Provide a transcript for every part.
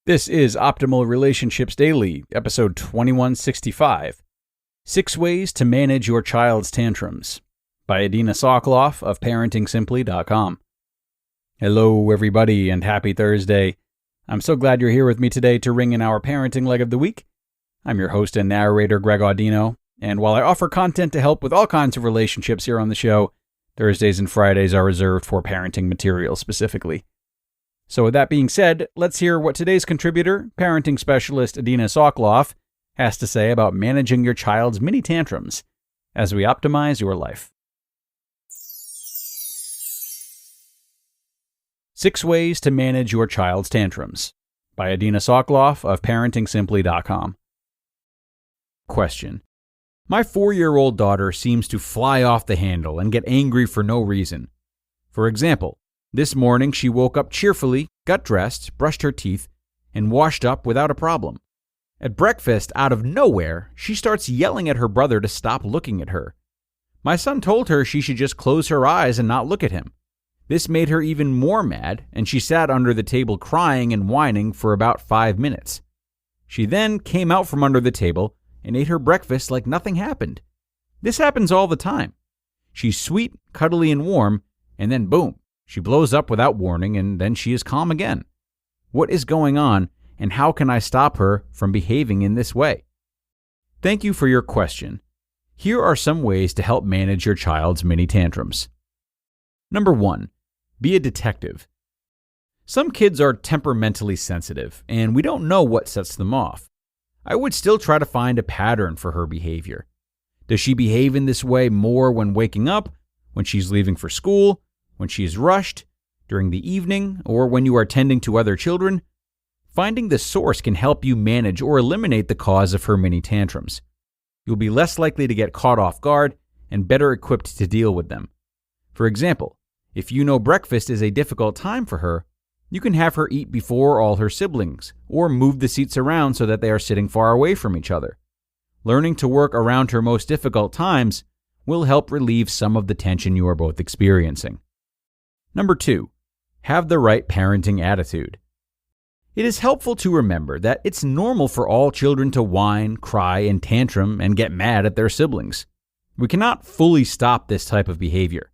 This is Optimal Relationships Daily, episode 2165, 6 Ways to Manage Your Child's Tantrums, by Adina Soclof of ParentingSimply.com. Hello, everybody, and happy Thursday. I'm so glad you're here with me today to ring in our parenting leg of the week. I'm your host and narrator, Greg Audino, and while I offer content to help with all kinds of relationships here on the show, Thursdays and Fridays are reserved for parenting material specifically. So with that being said, let's hear what today's contributor, parenting specialist Adina Soclof, has to say about managing your child's mini tantrums as we optimize your life. 6 Ways to Manage Your Child's Tantrums, by Adina Soclof of ParentingSimply.com. Question: My 4-year-old daughter seems to fly off the handle and get angry for no reason. For example, this morning she woke up cheerfully, got dressed, brushed her teeth, and washed up without a problem. At breakfast, out of nowhere, she starts yelling at her brother to stop looking at her. My son told her she should just close her eyes and not look at him. This made her even more mad, and she sat under the table crying and whining for about 5 minutes. She then came out from under the table and ate her breakfast like nothing happened. This happens all the time. She's sweet, cuddly, and warm, and then boom, she blows up without warning, and then she is calm again. What is going on, and how can I stop her from behaving in this way? Thank you for your question. Here are some ways to help manage your child's mini tantrums. Number 1. Be a detective. Some kids are temperamentally sensitive, and we don't know what sets them off. I would still try to find a pattern for her behavior. Does she behave in this way more when waking up, when she's leaving for school, when she is rushed, during the evening, or when you are tending to other children? Finding the source can help you manage or eliminate the cause of her mini tantrums. You'll be less likely to get caught off guard and better equipped to deal with them. For example, if you know breakfast is a difficult time for her, you can have her eat before all her siblings, or move the seats around so that they are sitting far away from each other. Learning to work around her most difficult times will help relieve some of the tension you are both experiencing. Number 2, have the right parenting attitude. It is helpful to remember that it's normal for all children to whine, cry, and tantrum and get mad at their siblings. We cannot fully stop this type of behavior.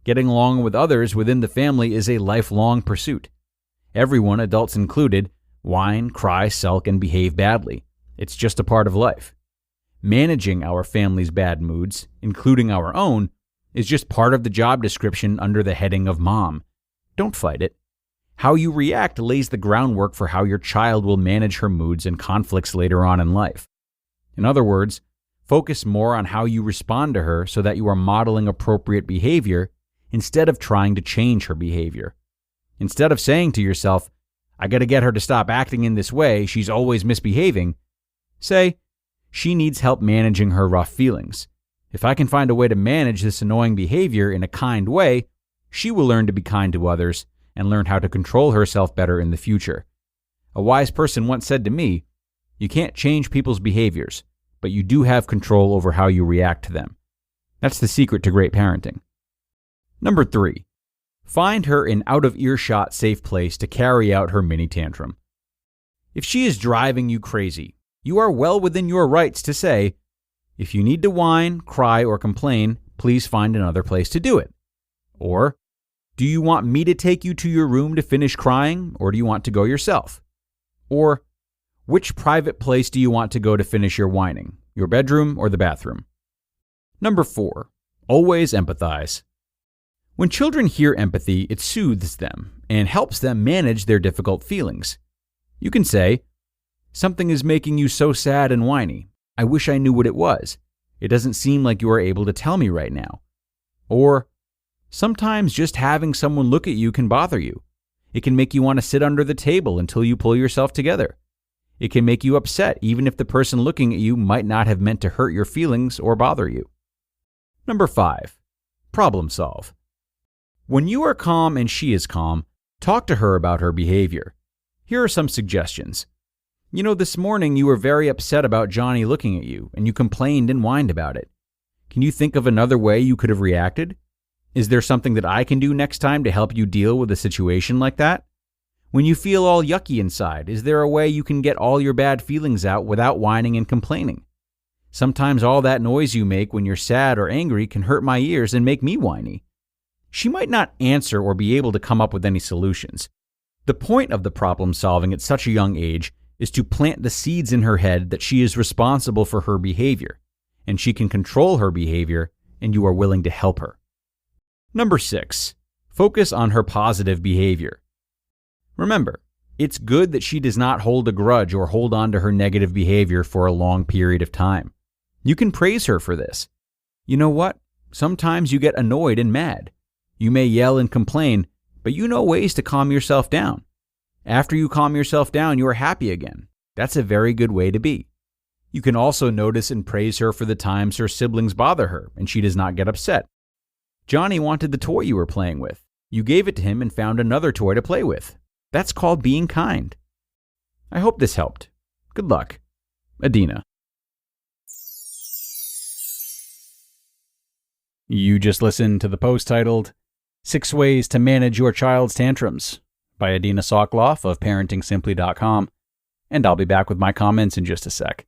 Getting along with others within the family is a lifelong pursuit. Everyone, adults included, whine, cry, sulk, and behave badly. It's just a part of life. Managing our family's bad moods, including our own, is just part of the job description under the heading of mom. Don't fight it. How you react lays the groundwork for how your child will manage her moods and conflicts later on in life. In other words, focus more on how you respond to her so that you are modeling appropriate behavior instead of trying to change her behavior. Instead of saying to yourself, I gotta get her to stop acting in this way, she's always misbehaving, say, she needs help managing her rough feelings. If I can find a way to manage this annoying behavior in a kind way, she will learn to be kind to others and learn how to control herself better in the future. A wise person once said to me, you can't change people's behaviors, but you do have control over how you react to them. That's the secret to great parenting. Number 3, find her an out-of-earshot safe place to carry out her mini tantrum. If she is driving you crazy, you are well within your rights to say, if you need to whine, cry, or complain, please find another place to do it. Or, do you want me to take you to your room to finish crying, or do you want to go yourself? Or, which private place do you want to go to finish your whining, your bedroom or the bathroom? Number 4, always empathize. When children hear empathy, it soothes them and helps them manage their difficult feelings. You can say, something is making you so sad and whiny. I wish I knew what it was. It doesn't seem like you are able to tell me right now. Or, sometimes just having someone look at you can bother you. It can make you want to sit under the table until you pull yourself together. It can make you upset even if the person looking at you might not have meant to hurt your feelings or bother you. Number 5, problem solve. When you are calm and she is calm, talk to her about her behavior. Here are some suggestions. This morning you were very upset about Johnny looking at you, and you complained and whined about it. Can you think of another way you could have reacted? Is there something that I can do next time to help you deal with a situation like that? When you feel all yucky inside, is there a way you can get all your bad feelings out without whining and complaining? Sometimes all that noise you make when you're sad or angry can hurt my ears and make me whiny. She might not answer or be able to come up with any solutions. The point of the problem solving at such a young age is to plant the seeds in her head that she is responsible for her behavior, and she can control her behavior, and you are willing to help her. Number 6, focus on her positive behavior. Remember, it's good that she does not hold a grudge or hold on to her negative behavior for a long period of time. You can praise her for this. You know what? Sometimes you get annoyed and mad. You may yell and complain, but you know ways to calm yourself down. After you calm yourself down, you are happy again. That's a very good way to be. You can also notice and praise her for the times her siblings bother her and she does not get upset. Johnny wanted the toy you were playing with. You gave it to him and found another toy to play with. That's called being kind. I hope this helped. Good luck. Adina. You just listened to the post titled 6 Ways to Manage Your Child's Tantrums by Adina Soclof of ParentingSimply.com, and I'll be back with my comments in just a sec.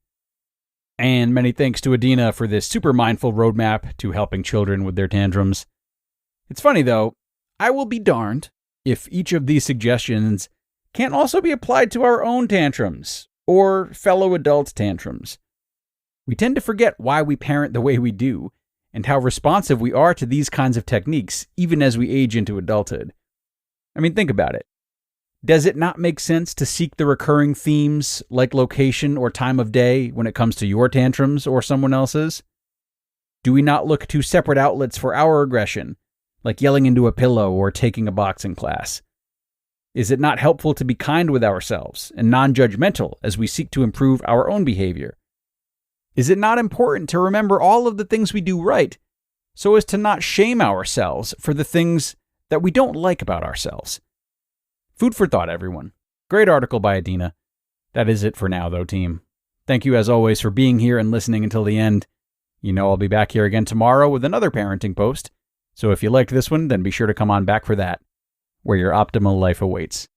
And many thanks to Adina for this super mindful roadmap to helping children with their tantrums. It's funny though, I will be darned if each of these suggestions can't also be applied to our own tantrums or fellow adults' tantrums. We tend to forget why we parent the way we do and how responsive we are to these kinds of techniques even as we age into adulthood. I mean, think about it. Does it not make sense to seek the recurring themes like location or time of day when it comes to your tantrums or someone else's? Do we not look to separate outlets for our aggression, like yelling into a pillow or taking a boxing class? Is it not helpful to be kind with ourselves and non-judgmental as we seek to improve our own behavior? Is it not important to remember all of the things we do right so as to not shame ourselves for the things that we don't like about ourselves? Food for thought, everyone. Great article by Adina. That is it for now, though, team. Thank you, as always, for being here and listening until the end. You know I'll be back here again tomorrow with another parenting post, so if you liked this one, then be sure to come on back for that, where your optimal life awaits.